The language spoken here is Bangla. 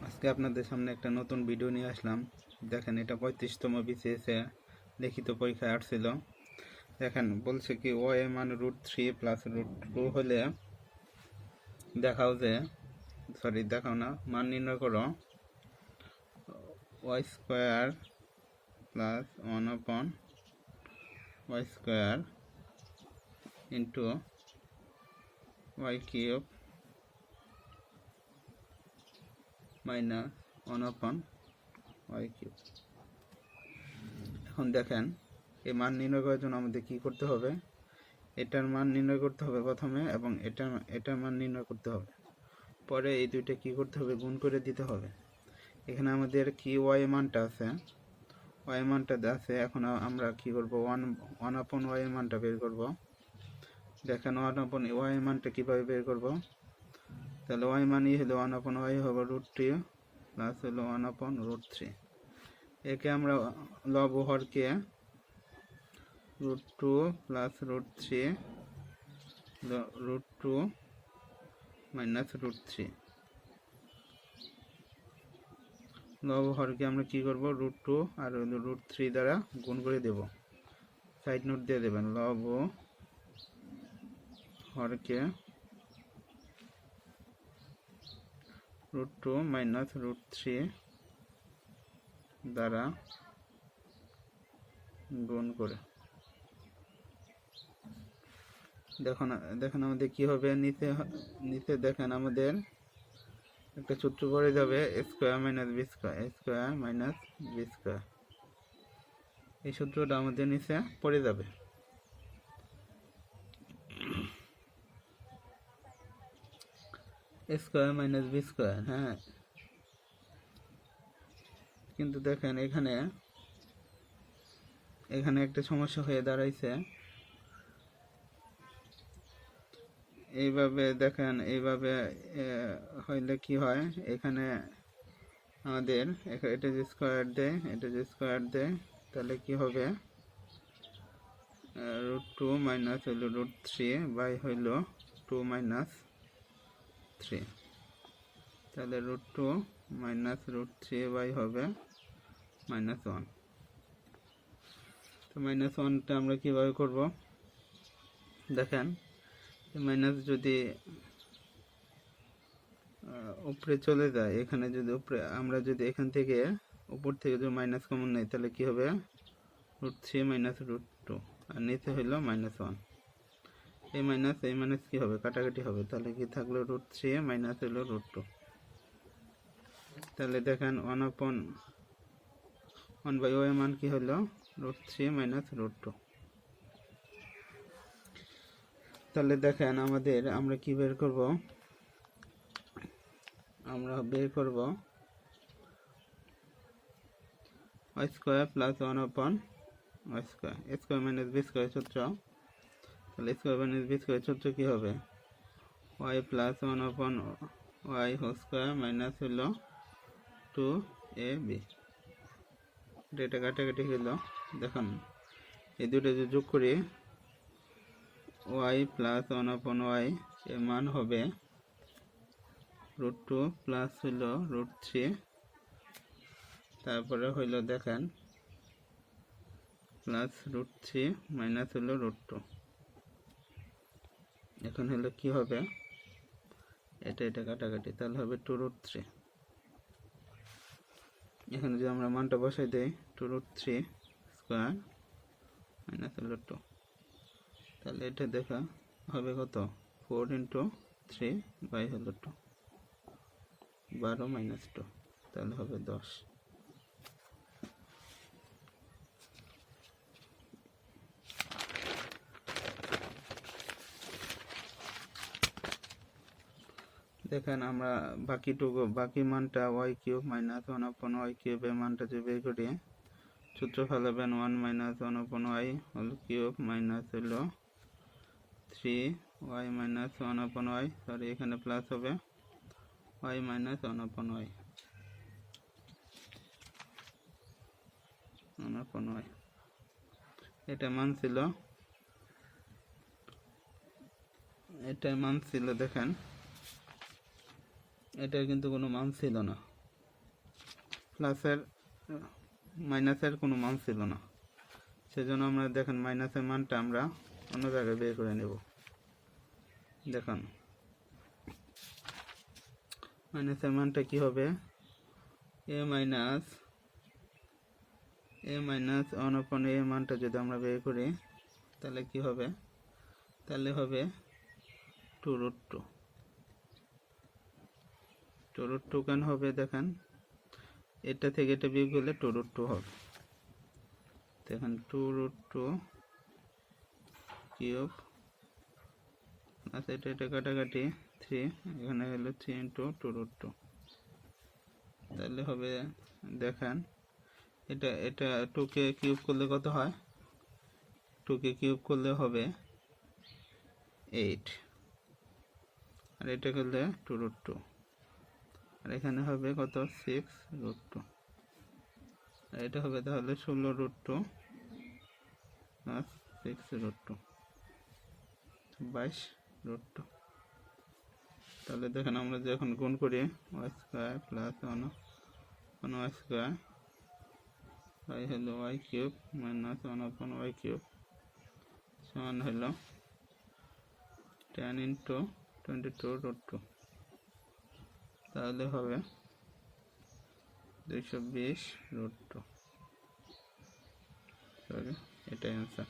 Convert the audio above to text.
আজকে আপনাদের সামনে একটা নতুন ভিডিও নিয়ে আসলাম। দেখেন, এটা 35তম বিসিএসে লিখিত পরীক্ষায় আসছিল। দেখেন, বলছে কি ওয়াই মান √3 প্লাস √2 হলে দেখাও না, মান নির্ণয় করো y square plus 1/y square into y cube minus 1/y cube. এখন দেখেন, এই মান নির্ণয় করার জন্য আমাদের কি করতে হবে? এটার মান নির্ণয় করতে হবে প্রথমে, এবং এটার মান নির্ণয় করতে হবে। পরে এই দুইটা কি করতে হবে? গুণ করে দিতে হবে। এখানে আমাদের কি ওয়াই মানটা আছে, এখন আমরা কি করব? 1/y মানটা বের করব। দেখেন, 1/y মানটা কিভাবে বের করব? তাহলে ওয়াই মানই হলো 1/y হবে √2 প্লাস হলো 1/√3। একে আমরা লব হরকে √2 প্লাস √3 √2 মাইনাস √3 লব হরকে আমরা কি করব? √2 আর √3 দ্বারা গুণ করে দেব। সাইড নোট দিয়ে দেবেন, লব হরকে √2 মাইনাস √3 দ্বারা গুণ করে। দেখেন আমাদের কি হবে? নিচে দেখেন আমাদের একটা সূত্র পড়ে যাবে, স্কোয়ার মাইনাস বি স্কোয়ার। এই সূত্রটা আমাদের নিচে পড়ে যাবে। স্কোয়ার মাইনাস বি স্কোয়ার, হ্যাঁ। কিন্তু দেখেন, এখানে একটা সমস্যা হয়ে দাঁড়াইছে। এইভাবে হইলে কি হয়? এখানে আমাদের এটা যে স্কোয়ার দেয়, তাহলে কি হবে? √2 মাইনাস হইল √3 বাই হইল 2 মাইনাস 3। তাহলে √2 মাইনাস √3 বাই হবে -1। তো -1টা আমরা কিভাবে করব? দেখেন, মাইনাস যদি উপরে চলে যায়, এখানে যদি আমরা যদি এখান থেকে উপর থেকে যদি মাইনাস কমন নেই, তাহলে কি হবে? √3 মাইনাস √2 আর নিচে হইল -1। এই মাইনাস কি হবে? কাটাকাটি হবে। তাহলে কি থাকলো? √3 মাইনাস হইল √2। তাহলে দেখেন 1/y মান কি হলো? √3 মাইনাস √2। তাহলে দেখেন আমরা কি বের করব? আমরা বের করব y square plus 1/y square minus b square সূত্র। তাহলে স্কোয়ার মাইনাস বি স্কোয়ার সূত্র কি হবে? y plus 1/y whole square minus হলো 2ab। এটা কাটাকাটি হলো। দেখুন, এই দুটো যদি যোগ করি, y প্লাস 1/y এর মান হবে √2 প্লাস হইল √3, তারপরে হইল দেখেন প্লাস √3 মাইনাস হইল √2। এখন হলো কি হবে? এটা কাটাকাটি, তাহলে হবে 2√3। এখানে যদি আমরা মানটা বসাই দেই, 2√3 স্কোয়ার মাইনাস হলো 2, তাহলে এটা দেখা হবে কত? 4 × 3 বাই হলো 2, 12 - 2, তাহলে হবে 10। দেখেন, আমরা বাকি মানটা y cube minus 1/y cube এর মানটা যে বের করি, সূত্র ফেলাবেন 1 - 1/y হোল কিউব মাইনাস হলো 3y মাইনাস 1/y, সরি এখানে প্লাস হবে y মাইনাস 1/y। এটা মান ছিল, দেখেন এটার কিন্তু কোনো মান ছিল না। প্লাসের মাইনাসের কোনো মান ছিল না, সেজন্য আমরা দেখেন মাইনাসের মানটা আমরা অন্য জায়গায় বের করে নেব। দেখুন মাইনাসের মানটা কি হবে, এ মাইনাস 1/a মানটা যদি আমরা বের করি তাহলে কি হবে, তাহলে হবে 2√2। 2√2 কেন হবে দেখেন, এটা থেকে এটা বিয়োগ করলে 2√2 হবে। দেখেন 2√2 কিউব আচ্ছা এটা কাটাকাটি 3, এখানে হলো 3 × 2√2, তাহলে হবে দেখেন এটা 2 কে কিউব করলে কত হয়, 2 কে কিউব করলে হবে 8, আর এটা করলে 2√2, আর এখানে হবে কত 6√2, আর এটা হবে তাহলে 16√2 প্লাস 6√2 22√2। তাহলে দেখেন আমরা যখন গুণ করি y² প্লাস 1y² y হলো y³ মাইনাস 1/y³ সমান হলো 10 × 22√2, তাহলে হবে 220√2। সরি, এটাই অ্যান্সার।